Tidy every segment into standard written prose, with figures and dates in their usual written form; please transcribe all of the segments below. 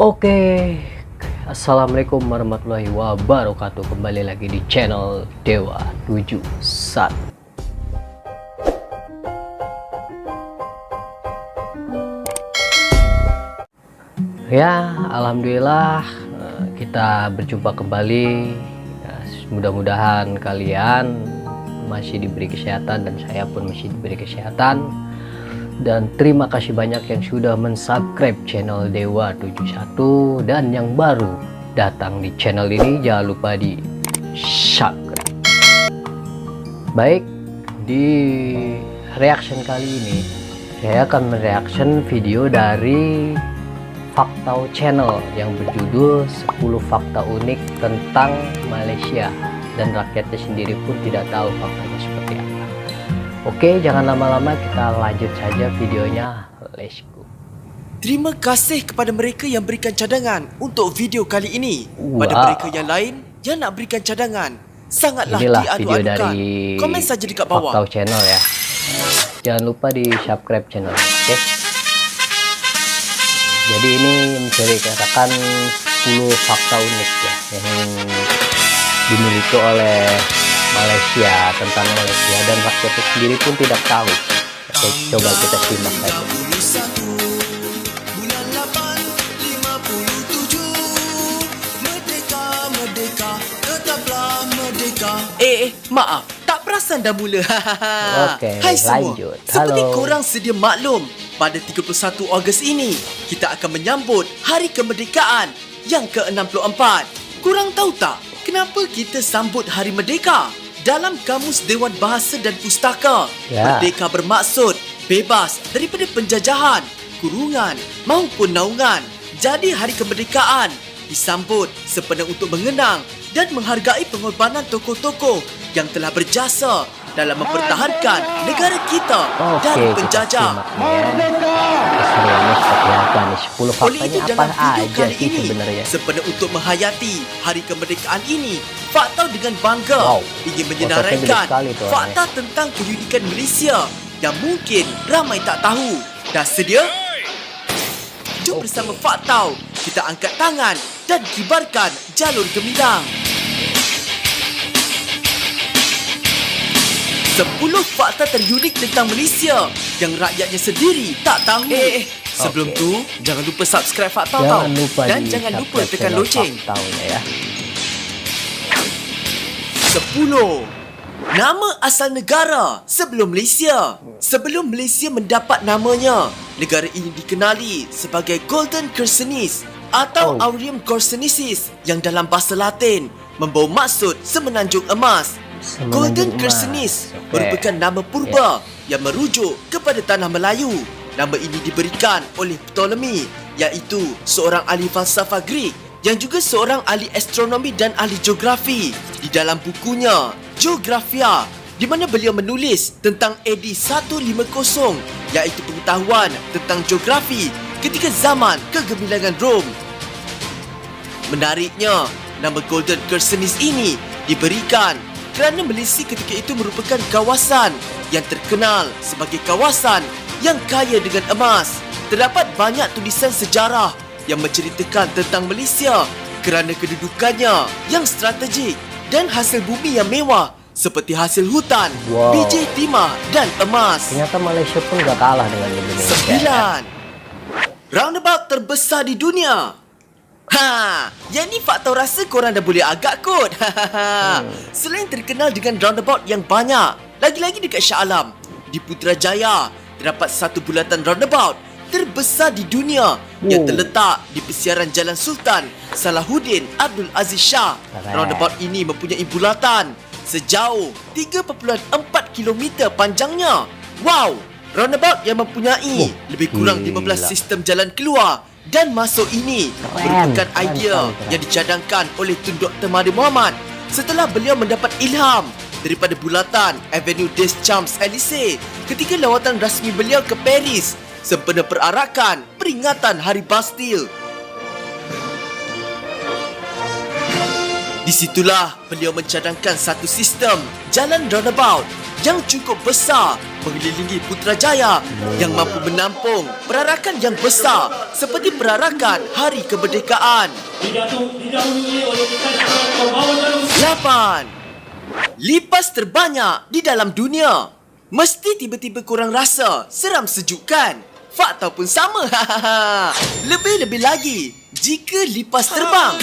Oke, Assalamualaikum warahmatullahi wabarakatuh. Kembali lagi di channel Dewa 71. Ya, alhamdulillah kita berjumpa kembali. Mudah-mudahan kalian masih diberi kesehatan dan saya pun masih diberi kesehatan. Dan terima kasih banyak yang sudah mensubscribe channel Dewa 71, dan yang baru datang di channel ini jangan lupa di subscribe. Baik, di reaction kali ini saya akan mereaction video dari Faktau Channel yang berjudul 10 fakta unik tentang Malaysia, dan rakyatnya sendiri pun tidak tahu faktanya seperti apa. Oke, jangan lama-lama, kita lanjut saja videonya. Let's go. Terima kasih kepada mereka yang berikan cadangan untuk video kali ini. Pada mereka yang lain yang nak berikan cadangan, sangatlah diadu-adukan. Komen saja dekat bawah. Faktau Channel ya. Jangan lupa di subscribe channel. Oke. Jadi ini menceritakan 10 fakta unik ya yang dimiliki oleh Malaysia, tentang Malaysia, dan rakyatnya sendiri pun tidak tahu. Oke, coba kita simak saja. Maaf, tak perasan dah mula. Oke, Hai semua. lanjut. Seperti Halo. korang sedia maklum, pada 31 Ogos ini kita akan menyambut Hari Kemerdekaan yang ke-64. Korang tahu tak kenapa kita sambut Hari Merdeka? Dalam Kamus Dewan Bahasa dan Pustaka, merdeka bermaksud bebas daripada penjajahan, kurungan maupun naungan. Jadi Hari Kemerdekaan disambut sepenuh untuk mengenang dan menghargai pengorbanan tokoh-tokoh yang telah berjasa dalam mempertahankan negara kita dari penjajah. Keseruannya seperti apa nih? 10 Oleh itu, faktanya apa dalam video aja kali sih ini, sebenarnya? sepenuh untuk menghayati Hari Kemerdekaan ini, Faktau dengan bangga ingin menyenaraikan fakta tentang keunikan Malaysia yang mungkin ramai tak tahu. Dah sedia? Jom bersama Faktau kita angkat tangan dan kibarkan jalur gemilang. 10 fakta terunik tentang Malaysia yang rakyatnya sendiri tak tahu. Sebelum tu, jangan lupa subscribe Faktau tau. Dan jangan lupa tekan loceng. Ya. 10. Nama asal negara sebelum Malaysia. Sebelum Malaysia mendapat namanya, negara ini dikenali sebagai Golden Cursenis atau Aureum Corsenesis, yang dalam bahasa Latin membawa maksud semenanjung emas. Golden Cursenis merupakan nama purba yang merujuk kepada tanah Melayu. Nama ini diberikan oleh Ptolemy, iaitu seorang ahli falsafah Greek yang juga seorang ahli astronomi dan ahli geografi. Di dalam bukunya Geographia, di mana beliau menulis tentang AD 150, iaitu pengetahuan tentang geografi ketika zaman kegemilangan Rom. Menariknya, nama Golden Cursenis ini diberikan kerana Malaysia ketika itu merupakan kawasan yang terkenal sebagai kawasan yang kaya dengan emas. Terdapat banyak tulisan sejarah yang menceritakan tentang Malaysia kerana kedudukannya yang strategik dan hasil bumi yang mewah seperti hasil hutan, biji timah dan emas. Ternyata Malaysia pun gak kalah dengan Indonesia. 9. Roundabout terbesar di dunia. Yang ni Faktau rasa korang dah boleh agak kot. Selain terkenal dengan roundabout yang banyak, lagi-lagi dekat Shah Alam, di Putrajaya terdapat satu bulatan roundabout terbesar di dunia yang terletak di persiaran Jalan Sultan Salahuddin Abdul Aziz Shah. Roundabout ini mempunyai bulatan sejauh 3.4 km panjangnya. Wow! Roundabout yang mempunyai lebih kurang 15 sistem jalan keluar dan masuk ini merupakan idea yang dicadangkan oleh Tun Dr. Mahathir Mohamad setelah beliau mendapat ilham daripada bulatan Avenue des Champs-Élysées ketika lawatan rasmi beliau ke Paris sempena perarakan peringatan Hari Bastille. Di situlah beliau mencadangkan satu sistem jalan roundabout yang cukup besar mengelilingi Putrajaya yang mampu menampung perarakan yang besar seperti perarakan Hari Kemerdekaan. 8. Lipas terbanyak di dalam dunia. Mesti tiba-tiba korang rasa seram sejuk kan? Fakta pun sama. Lebih-lebih lagi jika lipas terbang.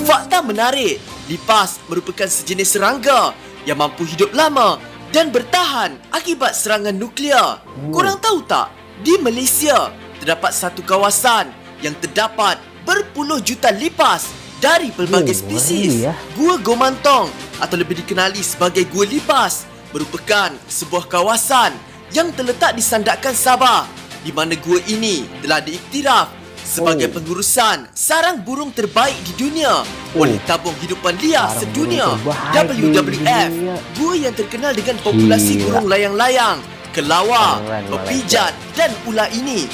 Fakta menarik, lipas merupakan sejenis serangga yang mampu hidup lama dan bertahan akibat serangan nuklear. Korang tahu tak, di Malaysia terdapat satu kawasan yang terdapat berpuluh juta lipas dari pelbagai spesies. Gua Gomantong atau lebih dikenali sebagai Gua Lipas merupakan sebuah kawasan yang terletak di Sandakan Sabah, di mana gua ini telah diiktiraf sebagai pengurusan sarang burung terbaik di dunia oleh Tabung Hidupan Liar Sedunia WWF. Gua yang terkenal dengan populasi burung layang-layang, kelawar, pepijat dan ular ini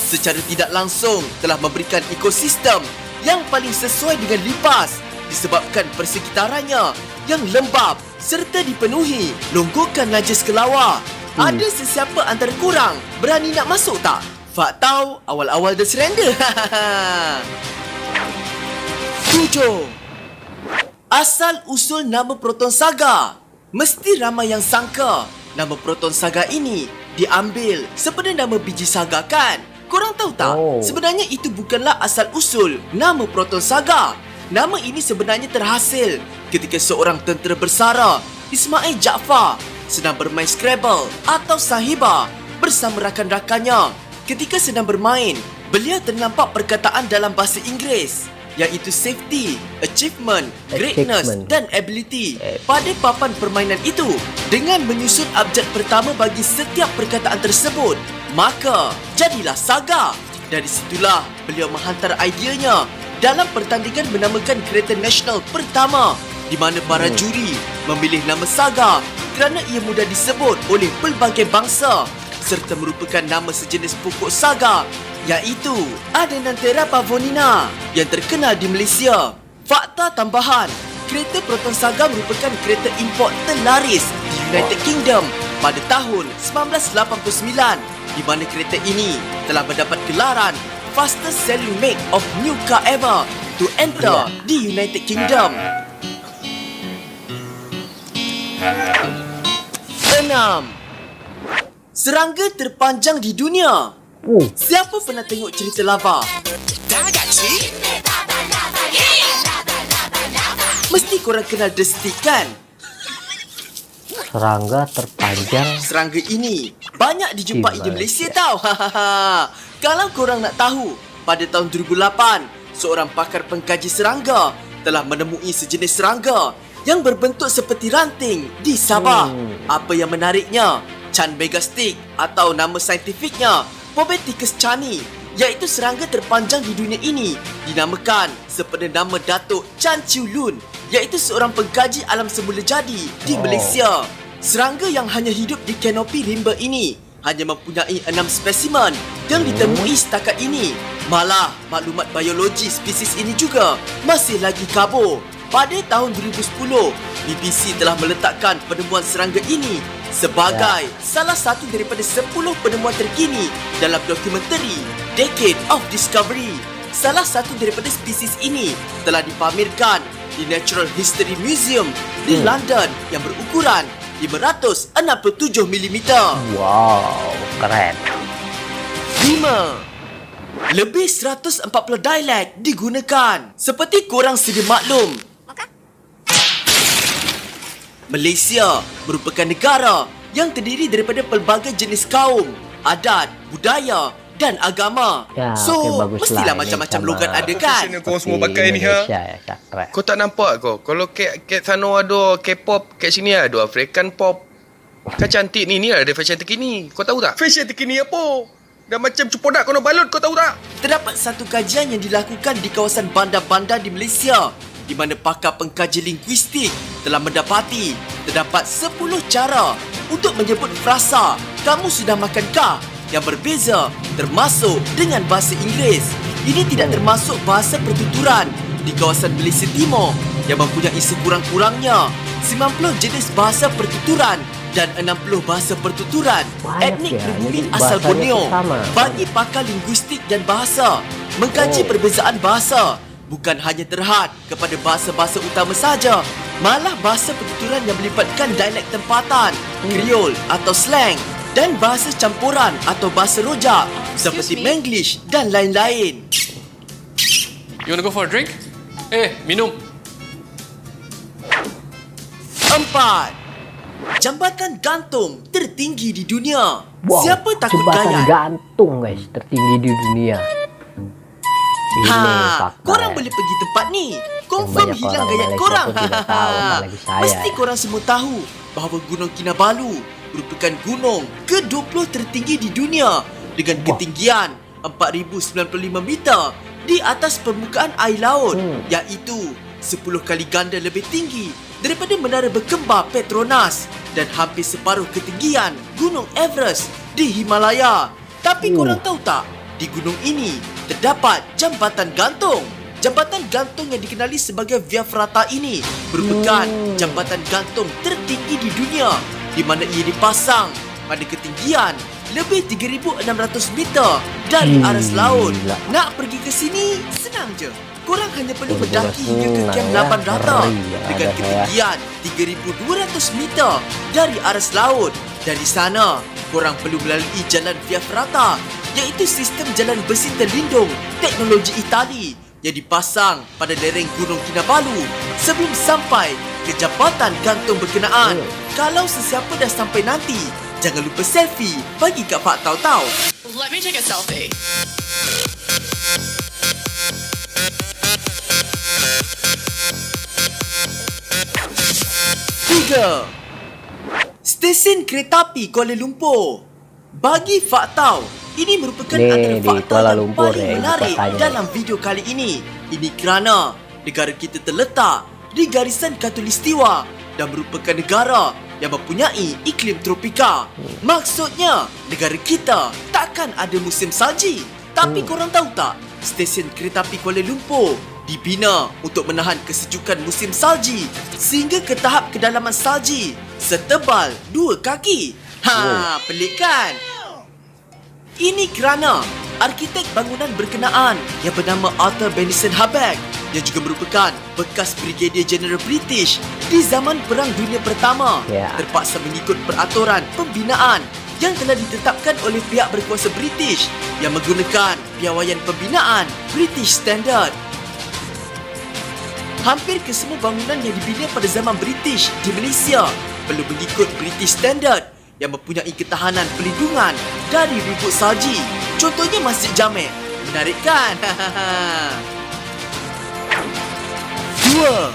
secara tidak langsung telah memberikan ekosistem yang paling sesuai dengan lipas disebabkan persekitarannya yang lembap serta dipenuhi longgokan najis kelawar. Ada sesiapa antara korang berani nak masuk tak? Fakta awal-awal dah surrender. 7. Asal usul nama Proton Saga. Mesti ramai yang sangka nama Proton Saga ini diambil sepada nama biji saga kan? Korang tahu tak? Sebenarnya itu bukanlah asal usul nama Proton Saga. Nama ini sebenarnya terhasil ketika seorang tentera bersara, Ismail Jaafar, sedang bermain Scrabble atau Sahiba bersama rakan-rakannya. Ketika sedang bermain, beliau ternampak perkataan dalam bahasa Inggeris iaitu safety, achievement, greatness dan ability pada papan permainan itu. Dengan menyusun abjad pertama bagi setiap perkataan tersebut, maka jadilah saga. Dari situlah beliau menghantar ideanya dalam pertandingan menamakan kereta nasional pertama, di mana para juri memilih nama saga kerana ia mudah disebut oleh pelbagai bangsa serta merupakan nama sejenis pokok saga iaitu Adenanthera pavonina yang terkenal di Malaysia. Fakta tambahan, kereta Proton Saga merupakan kereta import terlaris di United Kingdom pada tahun 1989, di mana kereta ini telah mendapat gelaran fastest selling make of new car ever to enter di United Kingdom. 6. Serangga terpanjang di dunia. Siapa pernah tengok cerita lava? Mesti korang kenal The Stick kan? Serangga terpanjang. Serangga ini banyak dijumpai di Malaysia tau. Kalau korang nak tahu, pada tahun 2008, seorang pakar pengkaji serangga telah menemui sejenis serangga yang berbentuk seperti ranting di Sabah. Apa yang menariknya, Chan Megastick atau nama saintifiknya Pobethicus chani, iaitu serangga terpanjang di dunia ini, dinamakan sepada nama Datuk Chan Chiu Lun, iaitu seorang pengkaji alam semula jadi di Malaysia. Serangga yang hanya hidup di kanopi rimba ini hanya mempunyai 6 spesimen yang ditemui setakat ini. Malah maklumat biologi spesies ini juga masih lagi kabur. Pada tahun 2010, BBC telah meletakkan penemuan serangga ini sebagai salah satu daripada 10 penemuan terkini dalam dokumentari Decade of Discovery. Salah satu daripada spesies ini telah dipamerkan di Natural History Museum di London yang berukuran 567mm. Wow, keren. 5. Lebih 140 dialek digunakan. Seperti korang sedia maklum, Malaysia merupakan negara yang terdiri daripada pelbagai jenis kaum, adat, budaya dan agama. Mestilah macam-macam logat ada kan? Fashion yang korang semua pakai ni ha. Kau tak nampak kau? Kalau kat sana ada K-pop, kat sini ada African pop. Kan cantik ni ada fashion terkini. Kau tahu tak? Fashion terkini apa? Dah macam cupodak kau nak balut, kau tahu tak? Terdapat satu kajian yang dilakukan di kawasan bandar-bandar di Malaysia, di mana pakar pengkaji linguistik telah mendapati terdapat 10 cara untuk menyebut frasa "kamu sudah makankah" yang berbeza, termasuk dengan bahasa Inggeris. Ini tidak termasuk bahasa pertuturan di kawasan Malaysia Timur yang mempunyai sekurang-kurangnya 90 jenis bahasa pertuturan dan 60 bahasa pertuturan. Banyak Etnik ya, pribumi jadi asal bahasanya Borneo tu sama. bagi pakar linguistik dan bahasa mengkaji perbezaan bahasa bukan hanya terhad kepada bahasa-bahasa utama saja, malah bahasa pertuturan yang melibatkan dialek tempatan, kriol atau slang dan bahasa campuran atau bahasa rojak seperti Manglish dan lain-lain. You wanna go for a drink? Minum. 4. Jambatan gantung tertinggi di dunia. Wow, Siapa takut jembatan gayat? gantung guys, tertinggi di dunia. Ini fakta korang ya. boleh pergi tempat ni. Confirm banyak hilang orang gayat Malaysia korang. pun tidak tahu, apalagi saya. Mesti korang semua tahu bahawa Gunung Kinabalu merupakan gunung ke-20 tertinggi di dunia dengan ketinggian 4,095 meter di atas permukaan air laut, iaitu 10 kali ganda lebih tinggi daripada menara berkembar Petronas dan hampir separuh ketinggian Gunung Everest di Himalaya. Tapi korang tahu tak, di gunung ini terdapat jambatan gantung. Jambatan gantung yang dikenali sebagai Via Ferrata ini merupakan jambatan gantung tertinggi di dunia, di mana ia dipasang pada ketinggian lebih 3,600 meter dari aras laut. Nak pergi ke sini senang je. Korang hanya perlu mendaki hingga ke Kem Laban Rata dengan ketinggian 3,200 meter dari aras laut. Dari sana, korang perlu melalui jalan Via Ferrata, iaitu sistem jalan besi terlindung teknologi Itali yang dipasang pada lereng Gunung Kinabalu sebelum sampai ke jambatan gantung berkenaan. Kalau sesiapa dah sampai nanti, jangan lupa selfie bagi Kak Fak tahu-tahu. Let me take a selfie. Tiga. Stesen kereta api Kuala Lumpur. Bagi Fak tahu, ini merupakan Ni antara di fakta Kuala yang Lumpur paling ibu menarik kotanya. dalam video kali ini. Ini kerana negara kita terletak di garisan khatulistiwa dan merupakan negara yang mempunyai iklim tropika. Maksudnya, negara kita takkan ada musim salji. Tapi korang tahu tak, stesen kereta api Kuala Lumpur dibina untuk menahan kesejukan musim salji sehingga ke tahap kedalaman salji setebal 2 kaki. Pelik kan? Ini kerana arkitek bangunan berkenaan yang bernama Arthur Benison Habak yang juga merupakan bekas Brigadier General British di zaman Perang Dunia Pertama terpaksa mengikut peraturan pembinaan yang telah ditetapkan oleh pihak berkuasa British yang menggunakan piawaian pembinaan British Standard. Hampir kesemua bangunan yang dibina pada zaman British di Malaysia perlu mengikut British Standard yang mempunyai ketahanan pelindungan dari ribut salji. Contohnya Masjid Jamek. Menarik kan? 2.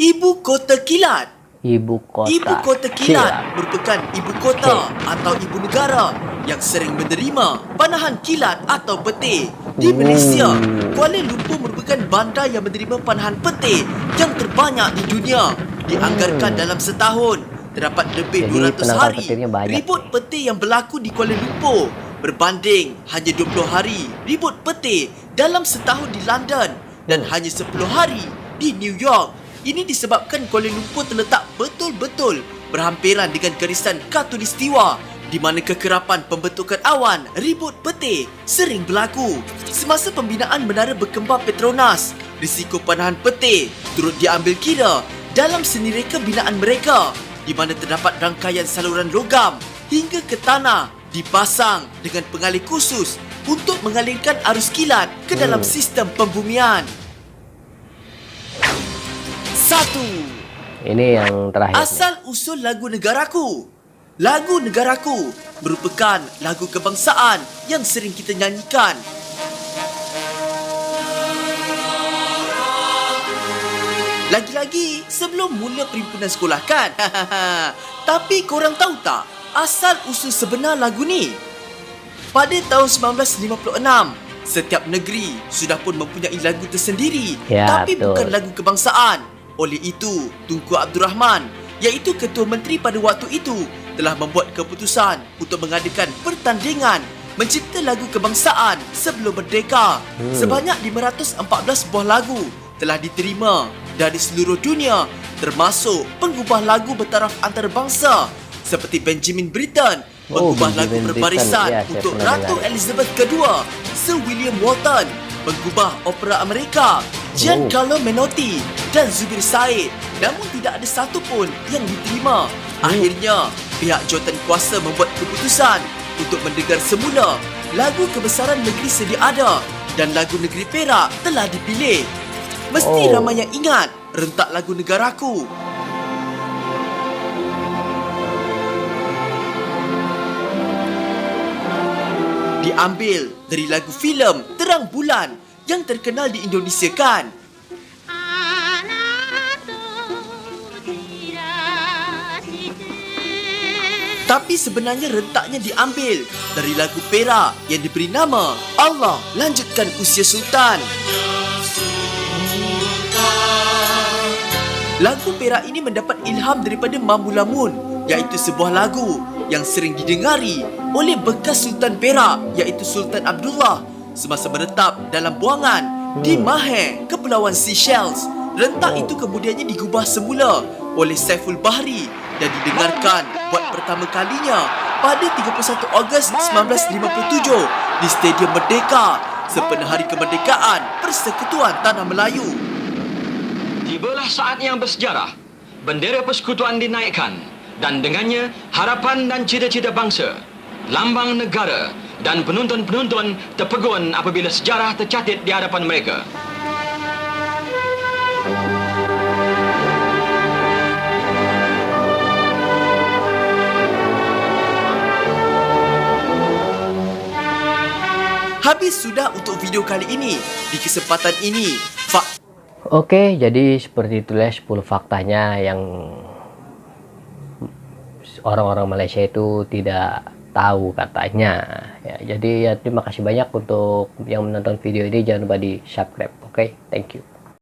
Ibu Kota Kilat. Ibu kota. Ibu kota kilat merupakan ibu kota atau ibu negara yang sering menerima panahan kilat atau petir. Di Malaysia, Kuala Lumpur merupakan bandar yang menerima panahan petir yang terbanyak di dunia. Dianggarkan dalam setahun terdapat lebih Jadi 200 penangkap hari petirnya banyak. ribut petir yang berlaku di Kuala Lumpur berbanding hanya 20 hari ribut petir dalam setahun di London dan hanya 10 hari di New York. Ini disebabkan Kuala Lumpur terletak betul-betul berhampiran dengan garisan khatulistiwa di mana kekerapan pembentukan awan ribut petir sering berlaku. Semasa pembinaan menara berkembar Petronas, risiko panahan petir turut diambil kira dalam seni reka binaan mereka di mana terdapat rangkaian saluran logam hingga ke tanah dipasang dengan pengalir khusus untuk mengalirkan arus kilat ke dalam sistem pembumian. 1. Ini yang terakhir. Asal usul lagu Negaraku. Lagu Negaraku merupakan lagu kebangsaan yang sering kita nyanyikan. Lagi-lagi sebelum mula perimpunan sekolah kan? Tapi korang tahu tak asal usul sebenar lagu ni? Pada tahun 1956, setiap negeri sudah pun mempunyai lagu tersendiri, tapi betul. bukan lagu kebangsaan. Oleh itu, Tunku Abdul Rahman, iaitu Ketua Menteri pada waktu itu, telah membuat keputusan untuk mengadakan pertandingan mencipta lagu kebangsaan sebelum merdeka. Sebanyak 514 buah lagu telah diterima dari seluruh dunia, termasuk penggubah lagu bertaraf antarabangsa seperti Benjamin Britten mengubah lagu Benjamin berbarisan Britten. Ya, saya untuk pernah Ratu dengar. Elizabeth II, Sir William Walton mengubah opera Amerika, Giancarlo Menotti dan Zubir Said, namun tidak ada satu pun yang diterima. Akhirnya, pihak jawatan kuasa membuat keputusan untuk mendengar semula lagu kebesaran negeri sedia ada dan lagu negeri Perak telah dipilih. Mesti ramai yang ingat rentak lagu negaraku. Diambil dari lagu filem Terang Bulan yang terkenal di Indonesia kan? Tapi sebenarnya rentaknya diambil dari lagu Perak yang diberi nama Allah Lanjutkan Usia Sultan. Lagu Perak ini mendapat ilham daripada Mambu Lamun, iaitu sebuah lagu yang sering didengari oleh bekas Sultan Perak, iaitu Sultan Abdullah semasa menetap dalam buangan di Mahé, Kepulauan Seychelles. Rentak itu kemudiannya digubah semula oleh Saiful Bahri dan didengarkan buat pertama kalinya pada 31 Ogos 1957 di Stadium Merdeka sempena Hari Kemerdekaan Persekutuan Tanah Melayu. Tibalah saat yang bersejarah. Bendera persekutuan dinaikkan dan dengannya harapan dan cita-cita bangsa, lambang negara dan penonton-penonton terpegun apabila sejarah tercatat di hadapan mereka. Habis sudah untuk video kali ini. Di kesempatan ini, Oke, jadi seperti itulah 10 faktanya yang orang-orang Malaysia itu tidak tahu katanya. Ya, jadi ya terima kasih banyak untuk yang menonton video ini. Jangan lupa di subscribe. Oke, thank you.